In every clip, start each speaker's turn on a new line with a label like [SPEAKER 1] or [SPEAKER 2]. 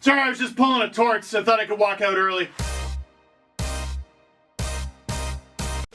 [SPEAKER 1] Sorry, I was just pulling a torch, so I thought I could walk out early.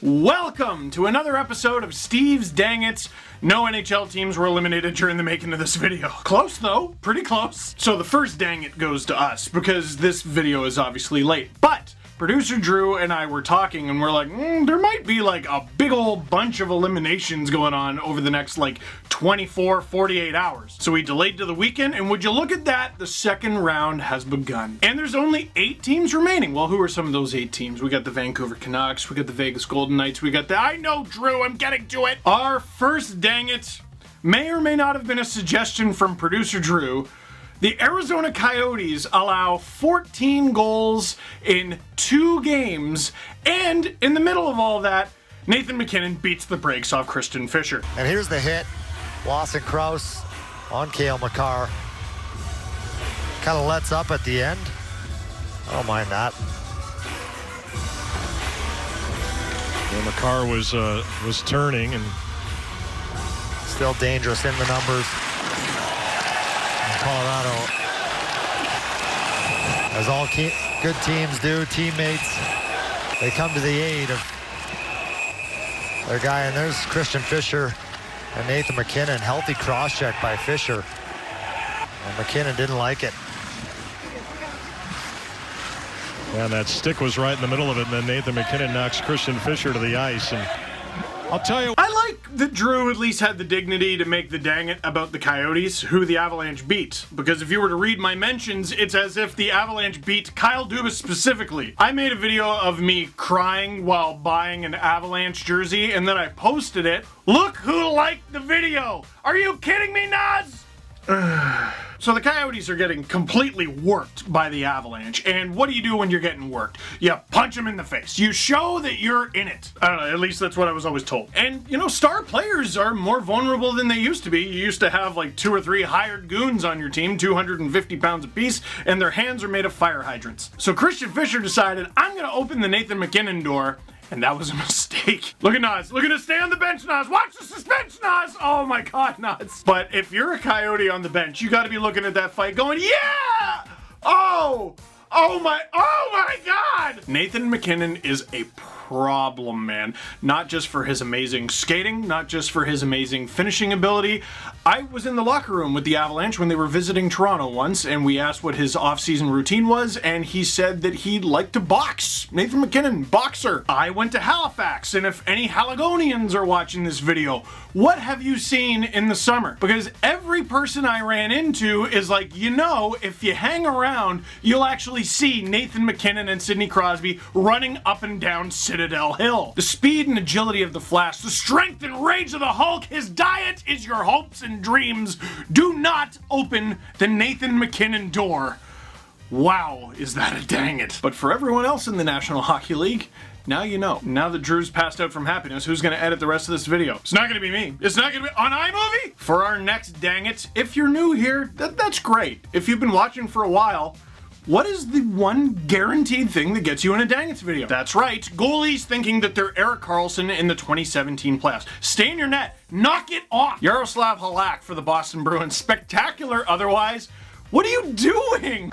[SPEAKER 1] Welcome to another episode of Steve's Dang It. No NHL teams were eliminated during the making of this video. Close though, pretty close. So the first dang it goes to us, because this video is obviously late. But producer Drew and I were talking and we're like, there might be like a big old bunch of eliminations going on over the next like 24, 48 hours. So we delayed to the weekend, and would you look at that, the second round has begun. And there's only 8 teams remaining. Well, who are some of those 8 teams? We got the Vancouver Canucks, we got the Vegas Golden Knights, we got the, I know Drew, I'm getting to it. Our first dang it may or may not have been a suggestion from producer Drew. The Arizona Coyotes allow 14 goals in 2 games, and in the middle of all that, Nathan MacKinnon beats the brakes off Christian Fischer.
[SPEAKER 2] And here's the hit. Lawson Krause on Cale Makar. Kind of lets up at the end. I don't mind that.
[SPEAKER 3] Yeah, Makar was turning and
[SPEAKER 2] still dangerous in the numbers. Colorado, as all good teams do, teammates, they come to the aid of their guy, and there's Christian Fischer and Nathan MacKinnon. Healthy cross-check by Fischer, and MacKinnon didn't like it.
[SPEAKER 3] And that stick was right in the middle of it, and then Nathan MacKinnon knocks Christian Fischer to the ice. And I'll tell you,
[SPEAKER 1] I like that Drew at least had the dignity to make the dang it about the Coyotes, who the Avalanche beat. Because if you were to read my mentions, it's as if the Avalanche beat Kyle Dubas specifically. I made a video of me crying while buying an Avalanche jersey, and then I posted it. Look who liked the video! Are you kidding me, Naz? So the Coyotes are getting completely worked by the Avalanche, and what do you do when you're getting worked? You punch them in the face. You show that you're in it. I don't know, at least that's what I was always told. And, you know, star players are more vulnerable than they used to be. You used to have like 2 or 3 hired goons on your team, 250 pounds apiece, and their hands are made of fire hydrants. So Christian Fischer decided, I'm gonna open the Nathan MacKinnon door. And that was a mistake. Look at Naz. Look at us stay on the bench, Naz. Watch the suspense, Naz. Oh my God, Naz. But if you're a Coyote on the bench, you got to be looking at that fight going, yeah! Oh my God! Nathan MacKinnon is a problem, man. Not just for his amazing skating, not just for his amazing finishing ability. I was in the locker room with the Avalanche when they were visiting Toronto once, and we asked what his off-season routine was, and he said that he liked to box. Nathan MacKinnon, boxer. I went to Halifax, and if any Haligonians are watching this video, what have you seen in the summer? Because every person I ran into is like, you know, if you hang around, you'll actually see Nathan MacKinnon and Sidney Crosby running up and down Citadel Hill. The speed and agility of the Flash, the strength and rage of the Hulk, his diet is your hopes and dreams. Do not open the Nathan MacKinnon door. Wow, is that a dang it. But for everyone else in the National Hockey League, now you know. Now that Drew's passed out from happiness, who's going to edit the rest of this video? It's not going to be me. It's not going to be on iMovie. For our next dang it, if you're new here, that's great. If you've been watching for a while, what is the one guaranteed thing that gets you in a dang it video? That's right, goalies thinking that they're Erik Karlsson in the 2017 playoffs. Stay in your net. Knock it off. Yaroslav Halak for the Boston Bruins. Spectacular otherwise. What are you doing?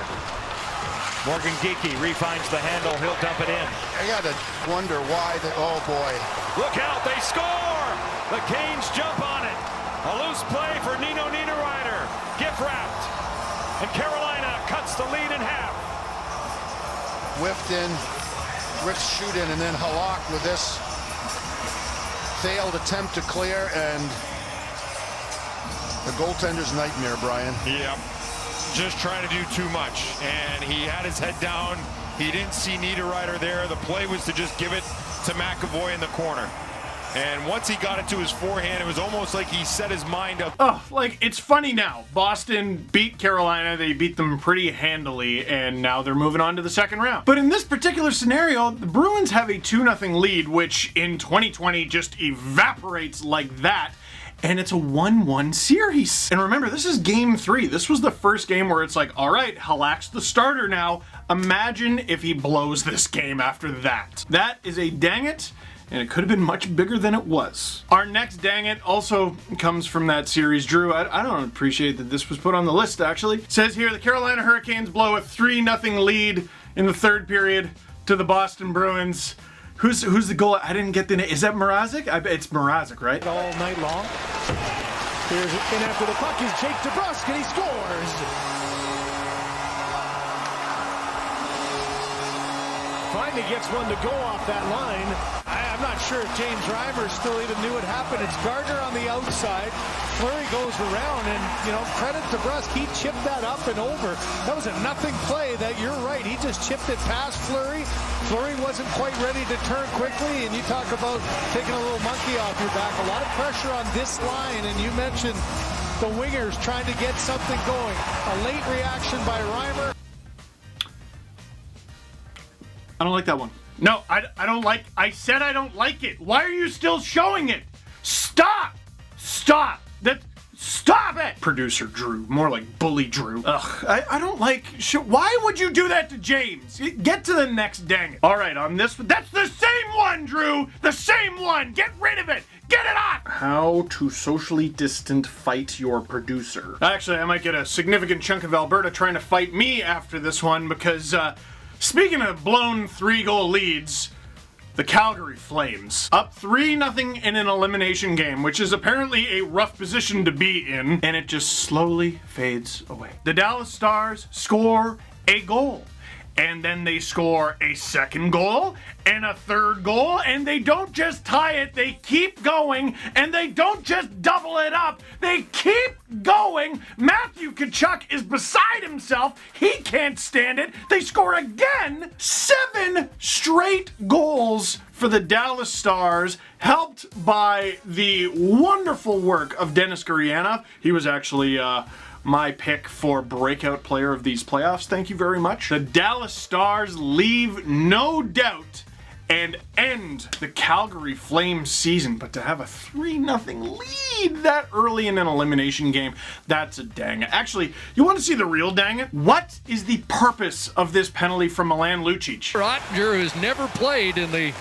[SPEAKER 4] Morgan Geekie refines the handle. He'll dump it in.
[SPEAKER 5] I gotta wonder why oh boy.
[SPEAKER 4] Look out, they score! The Canes jump on it. A loose play for Nino Niederreiter. Gift wrapped. And Carolina cuts the lead in half.
[SPEAKER 5] Whiffed in, Rich shoot in, and then Halak with this failed attempt to clear, and the goaltender's nightmare, Brian.
[SPEAKER 6] Yep. Just trying to do too much, and he had his head down. He didn't see Niederreiter there. The play was to just give it to McAvoy in the corner. And once he got it to his forehand, it was almost like he set his mind up.
[SPEAKER 1] Oh, like, it's funny now. Boston beat Carolina. They beat them pretty handily, and now they're moving on to the second round. But in this particular scenario, the Bruins have a 2-0 lead, which in 2020 just evaporates like that. And it's a 1-1 series. And remember, this is game 3. This was the first game where it's like, all right, Halak's the starter now. Imagine if he blows this game after that. That is a dang it. and it could have been much bigger than it was. Our next dang it also comes from that series. Drew, I don't appreciate that this was put on the list, actually. It says here, the Carolina Hurricanes blow a 3-0 lead in the third period to the Boston Bruins. Who's the goal? I didn't get the name. Is that Mrazek? It's Mrazek, right?
[SPEAKER 7] All night long. Here's in after the puck is Jake DeBrusk, and he scores. Finally gets one to go off that line. I'm not sure if James Reimer still even knew what happened. It's Gardner on the outside. Fleury goes around, and, credit to Brusk. He chipped that up and over. That was a nothing play that, you're right, he just chipped it past Fleury. Fleury wasn't quite ready to turn quickly, and you talk about taking a little monkey off your back. A lot of pressure on this line, and you mentioned the wingers trying to get something going. A late reaction by Reimer.
[SPEAKER 1] I don't like that one. No, I don't like, I said I don't like it. Why are you still showing it? Stop! Stop! Stop it! Producer Drew. More like Bully Drew. Ugh, I don't like, why would you do that to James? Get to the next, dang it. All right, on this, that's the same one, Drew! The same one! Get rid of it! Get it off! How to socially distant fight your producer. Actually, I might get a significant chunk of Alberta trying to fight me after this one because, speaking of blown 3-goal leads, the Calgary Flames up 3-0 in an elimination game, which is apparently a rough position to be in, and it just slowly fades away. The Dallas Stars score a goal, and then they score a second goal and a third goal, and they don't just tie it, they keep going, and they don't just double it up, they keep going. Matthew Tkachuk is beside himself. He can't stand it. They score again. 7 straight goals for the Dallas Stars, helped by the wonderful work of Denis Gurianov. He was actually my pick for breakout player of these playoffs. Thank you very much. The Dallas Stars leave no doubt and end the Calgary Flames season, but to have a 3-0 lead that early in an elimination game, that's a dang it. Actually, you want to see the real dang it? What is the purpose of this penalty from Milan Lucic?
[SPEAKER 8] Ottinger has never played in the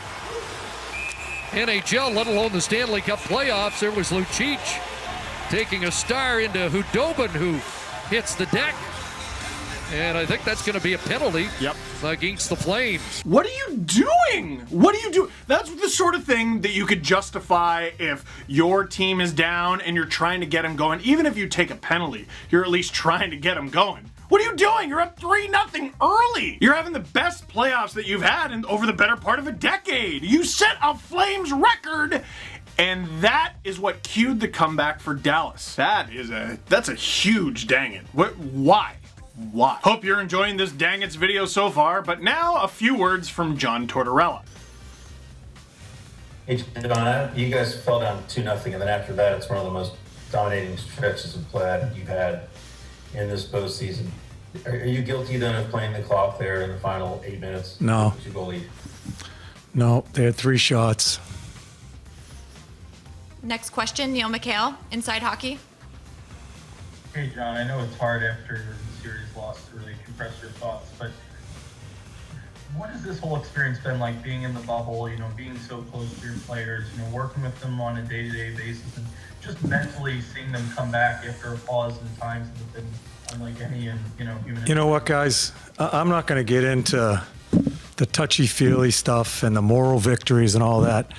[SPEAKER 8] NHL, let alone the Stanley Cup playoffs. There was Lucic taking a star into Hudobin, who hits the deck. And I think that's going to be a penalty against the Flames.
[SPEAKER 1] What are you doing? What are you doing? That's the sort of thing that you could justify if your team is down and you're trying to get them going. Even if you take a penalty, you're at least trying to get them going. What are you doing? You're up 3-0 early. You're having the best playoffs that you've had over the better part of a decade. You set a Flames record, and that is what cued the comeback for Dallas. That's a huge dang it. Why? Why? Hope you're enjoying this dang it's video so far, but now a few words from John Tortorella.
[SPEAKER 9] Hey, John, you guys fell down 2-0, and then after that, it's one of the most dominating stretches of play that you've had in this postseason. Are you guilty then of playing the clock there in the final 8 minutes?
[SPEAKER 10] No.
[SPEAKER 9] 2-goal lead?
[SPEAKER 10] No, they had 3 shots.
[SPEAKER 11] Next question, Neil McHale, Inside Hockey.
[SPEAKER 12] Hey, John, I know it's hard after the series loss to really compress your thoughts, but what has this whole experience been like, being in the bubble, being so close to your players, working with them on a day-to-day basis, and just mentally seeing them come back after a pause in times that have been unlike any in, human.
[SPEAKER 10] You know what, guys? I'm not going to get into the touchy-feely stuff and the moral victories and all that.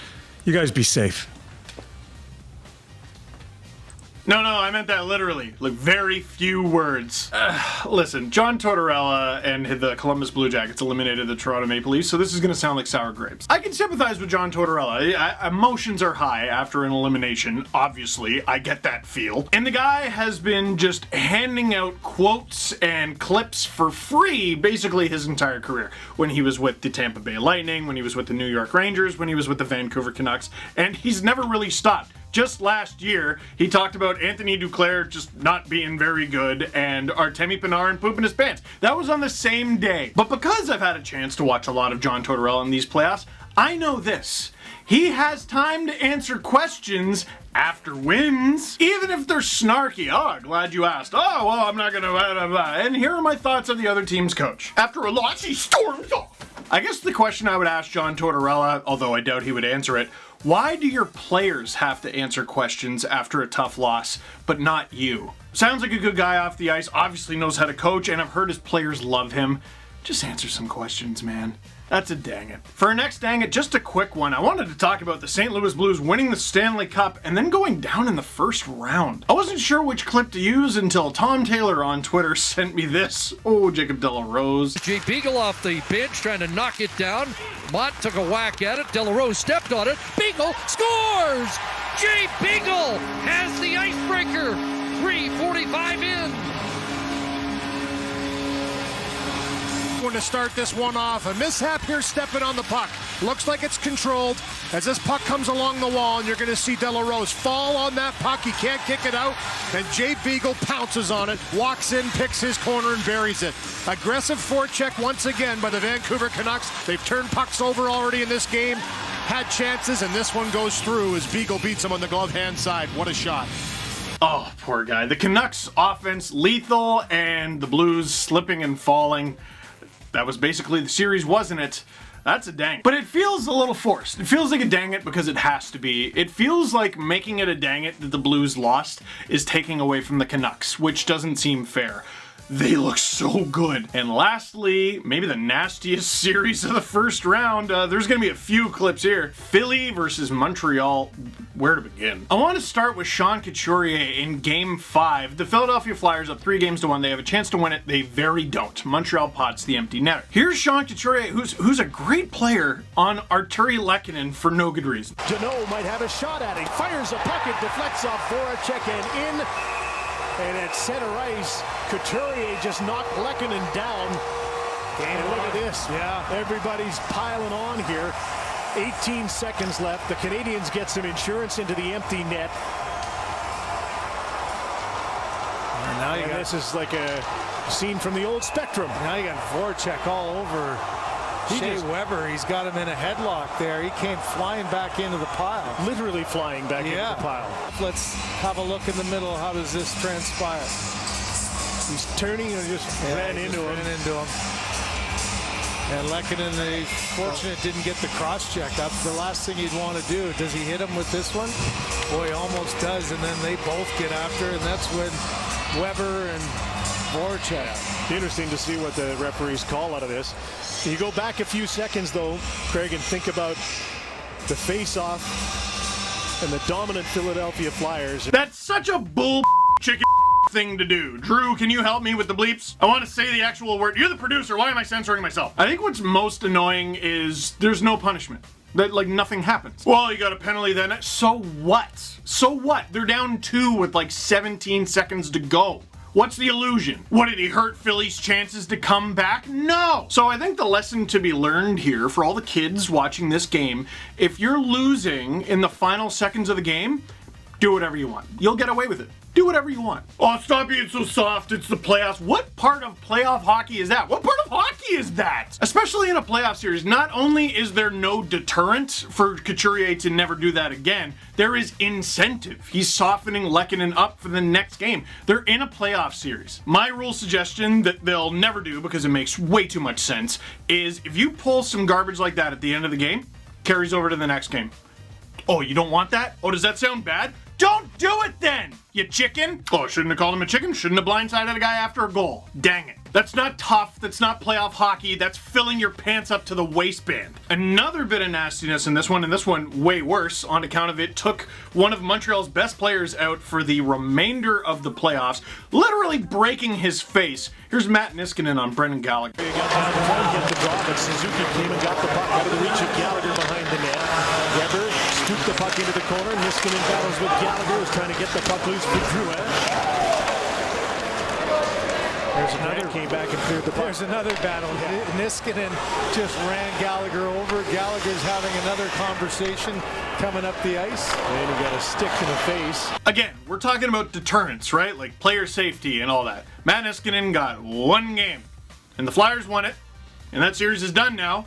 [SPEAKER 10] You guys be safe.
[SPEAKER 1] No, I meant that literally. Like, very few words. Listen, John Tortorella and the Columbus Blue Jackets eliminated the Toronto Maple Leafs, so this is going to sound like sour grapes. I can sympathize with John Tortorella. Emotions are high after an elimination, obviously. I get that feel. And the guy has been just handing out quotes and clips for free basically his entire career. When he was with the Tampa Bay Lightning, when he was with the New York Rangers, when he was with the Vancouver Canucks, and he's never really stopped. Just last year, he talked about Anthony Duclair just not being very good and Artemi Panarin pooping his pants. That was on the same day. But because I've had a chance to watch a lot of John Tortorella in these playoffs, I know this. He has time to answer questions after wins, even if they're snarky. Oh, glad you asked. Oh, well, I'm not gonna blah, blah, blah. And here are my thoughts on the other team's coach. After a loss, he storms off. I guess the question I would ask John Tortorella, although I doubt he would answer it, why do your players have to answer questions after a tough loss, but not you? Sounds like a good guy off the ice, obviously knows how to coach, and I've heard his players love him. Just answer some questions, man. That's a dang it. For our next dang it, just a quick one. I wanted to talk about the St. Louis Blues winning the Stanley Cup and then going down in the first round. I wasn't sure which clip to use until Tom Taylor on Twitter sent me this. Oh, Jacob De La Rose.
[SPEAKER 8] Jay Beagle off the bench trying to knock it down. Mott took a whack at it. De La Rose stepped on it. Beagle scores! Jay Beagle has the icebreaker. 3:45 in.
[SPEAKER 13] To start this one off. A mishap here stepping on the puck. Looks like it's controlled as this puck comes along the wall, and you're going to see De La Rose fall on that puck. He can't kick it out, and Jay Beagle pounces on it, walks in, picks his corner, and buries it. Aggressive forecheck once again by the Vancouver Canucks. They've turned pucks over already in this game, had chances, and this one goes through as Beagle beats him on the glove hand side. What a shot.
[SPEAKER 1] Oh, poor guy. The Canucks offense lethal, and the Blues slipping and falling. That was basically the series, wasn't it? That's a dang it. But it feels a little forced. It feels like a dang it because it has to be. It feels like making it a dang it that the Blues lost is taking away from the Canucks, which doesn't seem fair. They look so good. And lastly, maybe the nastiest series of the first round. There's going to be a few clips here. Philly versus Montreal. Where to begin? I want to start with Sean Couturier in Game 5. The Philadelphia Flyers up 3-1. They have a chance to win it. They very don't. Montreal pots the empty netter. Here's Sean Couturier, who's a great player on Arturi Lehkonen for no good reason.
[SPEAKER 7] Jano might have a shot at it. Fires a puck. It deflects off Voracek and in. And at center ice, Couturier just knocked Lehkonen down. And look at this. Yeah. Everybody's piling on here. 18 seconds left. The Canadians get some insurance into the empty net. And now you got, this is like a scene from the old Spectrum. Now you got Voracek all over Shea Weber. He's got him in a headlock there. He came flying back into the pile. Literally flying back into the pile. Let's have a look in the middle. How does this transpire? He's turning and just ran into him. And Lehkonen, fortunate, didn't get the cross-check. That's the last thing you'd want to do. Does he hit him with this one? Boy, he almost does, and then they both get after, and that's when Weber and Voracek. Interesting to see what the referees call out of this. You go back a few seconds, though, Craig, and think about the face-off and the dominant Philadelphia Flyers.
[SPEAKER 1] That's such a bull chicken thing to do. Drew, can you help me with the bleeps? I want to say the actual word. You're the producer. Why am I censoring myself? I think what's most annoying is there's no punishment. That, like, nothing happens. Well, you got a penalty then. So what? So what? They're down 2 with like 17 seconds to go. What's the illusion? What, did he hurt Philly's chances to come back? No! So I think the lesson to be learned here for all the kids watching this game, if you're losing in the final seconds of the game, do whatever you want. You'll get away with it. Do whatever you want. Oh, stop being so soft. It's the playoffs. What part of playoff hockey is that? What part of hockey is that? Especially in a playoff series, not only is there no deterrent for Couturier to never do that again, there is incentive. He's softening Lehkonen up for the next game. They're in a playoff series. My rule suggestion that they'll never do, because it makes way too much sense, is if you pull some garbage like that at the end of the game, carries over to the next game. Oh, you don't want that? Oh, does that sound bad? Don't do it then, you chicken. Oh, shouldn't have called him a chicken. Shouldn't have blindsided a guy after a goal. Dang it. That's not tough. That's not playoff hockey. That's filling your pants up to the waistband. Another bit of nastiness in this one, and this one way worse on account of it took one of Montreal's best players out for the remainder of the playoffs, literally breaking his face. Here's Matt Niskanen on Brendan Gallagher.
[SPEAKER 7] He got down the front, get the draw, but Suzuki came and got the puck out of the reach of Gallagher behind the net. Weber scooped the puck into the corner. Niskanen battles with Gallagher, who's trying to get the puck loose for Drouin. There's another, came back and cleared the puck. There's another battle. Niskanen just ran Gallagher over. Gallagher's having another conversation coming up the ice. And he got a stick in the face.
[SPEAKER 1] Again, we're talking about deterrence, right? Like player safety and all that. Matt Niskanen got one game, and the Flyers won it, and that series is done now.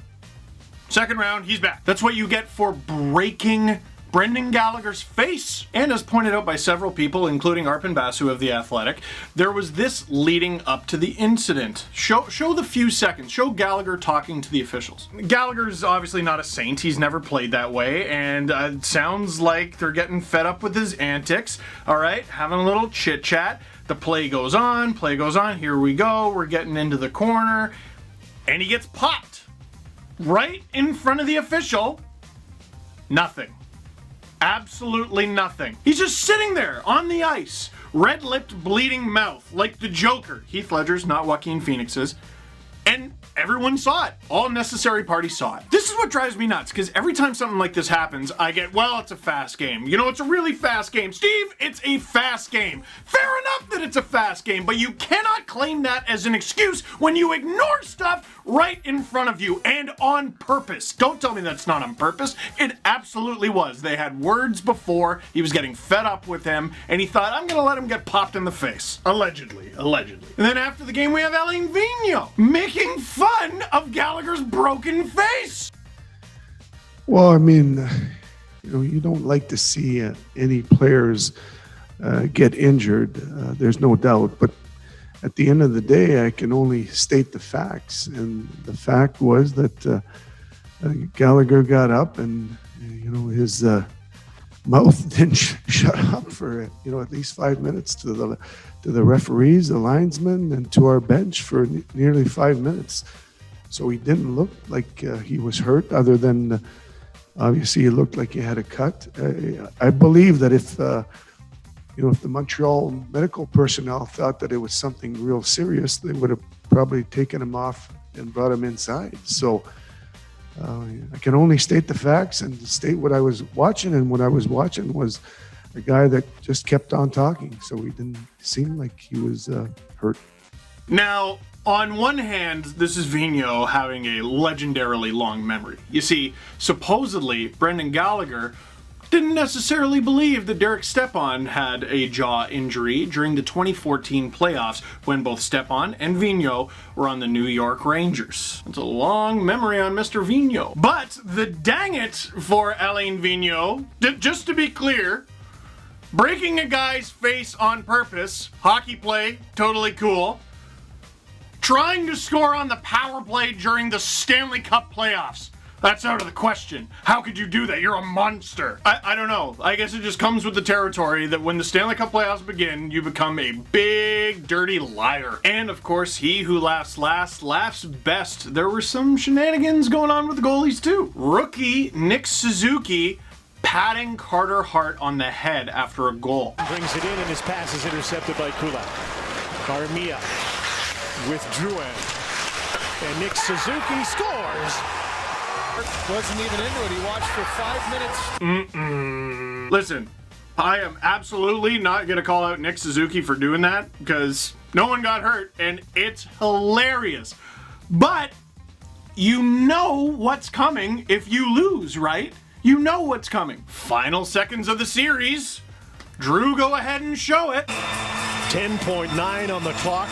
[SPEAKER 1] Second round, he's back. That's what you get for breaking Brendan Gallagher's face. And as pointed out by several people, including Arpon Basu of The Athletic, there was this leading up to the incident. Show the few seconds. Show Gallagher talking to the officials. Gallagher's obviously not a saint. He's never played that way, and it sounds like they're getting fed up with his antics. All right, having a little chit-chat. The play goes on, here we go, we're getting into the corner, and he gets popped right in front of the official. Nothing. Absolutely nothing. He's just sitting there on the ice, red-lipped, bleeding mouth, like the Joker. Heath Ledger's, not Joaquin Phoenix's. And everyone saw it. All necessary parties saw it. This is what drives me nuts, because every time something like this happens, I get, well, it's a fast game. You know, it's a really fast game. Steve, it's a fast game. Fair enough that it's a fast game, but you cannot claim that as an excuse when you ignore stuff right in front of you, and on purpose. Don't tell me that's not on purpose. It absolutely was. They had words before, he was getting fed up with him, and he thought, I'm gonna let him get popped in the face. Allegedly. And then after the game, we have Alain Vigneault making fun of Gallagher's broken face.
[SPEAKER 14] Well, I mean, you know, you don't like to see any players get injured. There's no doubt, but at the end of the day, I can only state the facts. And the fact was that Gallagher got up and, you know, his mouth didn't shut up for, you know, at least 5 minutes to the referees, the linesmen, and to our bench for nearly 5 minutes. So he didn't look like he was hurt, other than obviously he looked like he had a cut. I believe that if you know, if the Montreal medical personnel thought that it was something real serious, they would have probably taken him off and brought him inside. So I can only state the facts and state what I was watching, and what I was watching was a guy that just kept on talking, so he didn't seem like he was hurt.
[SPEAKER 1] Now, on one hand, this is Vigneault having a legendarily long memory. You see, supposedly, Brendan Gallagher didn't necessarily believe that Derek Stepan had a jaw injury during the 2014 playoffs when both Stepan and Vigneault were on the New York Rangers. It's a long memory on Mr. Vigneault. But the dang it for Alain Vigneault, just to be clear, breaking a guy's face on purpose, hockey play, totally cool. Trying to score on the power play during the Stanley Cup playoffs. That's out of the question. How could you do that? You're a monster. I don't know. I guess it just comes with the territory that when the Stanley Cup playoffs begin, you become a big, dirty liar. And of course, he who laughs last, laughs best. There were some shenanigans going on with the goalies too. Rookie Nick Suzuki patting Carter Hart on the head after a goal.
[SPEAKER 7] Brings it in, and his pass is intercepted by Kulak. Armia with Drouin. And Nick Suzuki scores. Wasn't even into it. He watched for 5 minutes.
[SPEAKER 1] Listen, I am absolutely not going to call out Nick Suzuki for doing that, because no one got hurt, and it's hilarious. But you know what's coming if you lose, right? You know what's coming. Final seconds of the series. Drew, go ahead and show it.
[SPEAKER 7] 10.9 on the clock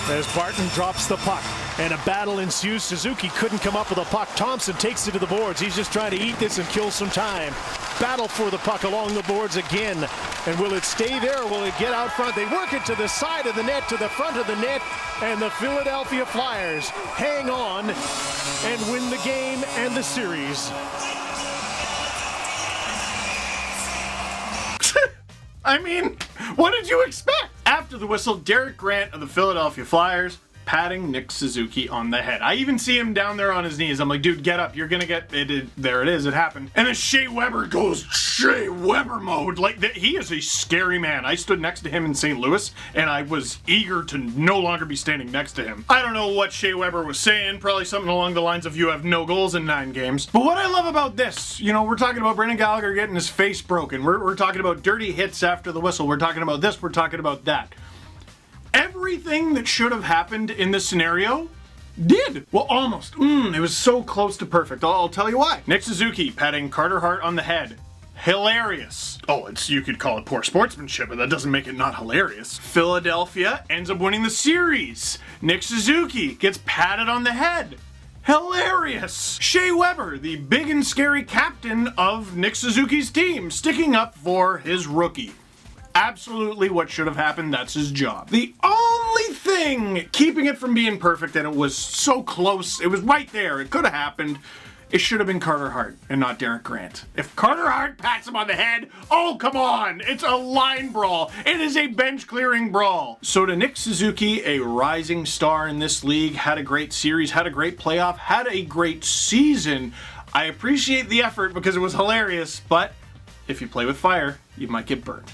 [SPEAKER 7] as Barton drops the puck. And a battle ensues. Suzuki couldn't come up with a puck. Thompson takes it to the boards. He's just trying to eat this and kill some time. Battle for the puck along the boards again. And will it stay there or will it get out front? They work it to the side of the net, to the front of the net. And the Philadelphia Flyers hang on and win the game and the series.
[SPEAKER 1] I mean, what did you expect? After the whistle, Derek Grant of the Philadelphia Flyers patting Nick Suzuki on the head. I even see him down there on his knees. I'm like, dude, get up. You're gonna get it. There it is. It happened. And then Shea Weber goes Shea Weber mode. Like, he is a scary man. I stood next to him in St. Louis, and I was eager to no longer be standing next to him. I don't know what Shea Weber was saying. Probably something along the lines of, you have no goals in 9 games. But what I love about this, you know, we're talking about Brendan Gallagher getting his face broken. We're talking about dirty hits after the whistle. We're talking about this. We're talking about that. Everything that should have happened in this scenario did. Well, almost. It was so close to perfect. I'll tell you why. Nick Suzuki patting Carter Hart on the head. Hilarious. Oh, you could call it poor sportsmanship, but that doesn't make it not hilarious. Philadelphia ends up winning the series. Nick Suzuki gets patted on the head. Hilarious! Shea Weber, the big and scary captain of Nick Suzuki's team, sticking up for his rookie. Absolutely what should have happened, that's his job. The only thing keeping it from being perfect, and it was so close, it was right there, it could have happened, it should have been Carter Hart and not Derek Grant. If Carter Hart pats him on the head, oh come on, it's a line brawl. It is a bench clearing brawl. So to Nick Suzuki, a rising star in this league, had a great series, had a great playoff, had a great season. I appreciate the effort because it was hilarious, but if you play with fire, you might get burned.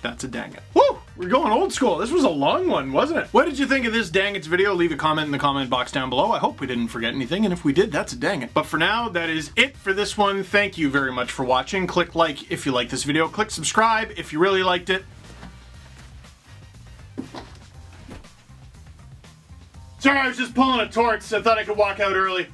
[SPEAKER 1] That's a dang it. Woo! We're going old school. This was a long one, wasn't it? What did you think of this dang it's video? Leave a comment in the comment box down below. I hope we didn't forget anything, and if we did, that's a dang it. But for now, that is it for this one. Thank you very much for watching. Click like if you like this video. Click subscribe if you really liked it. Sorry, I was just pulling a torch, so I thought I could walk out early.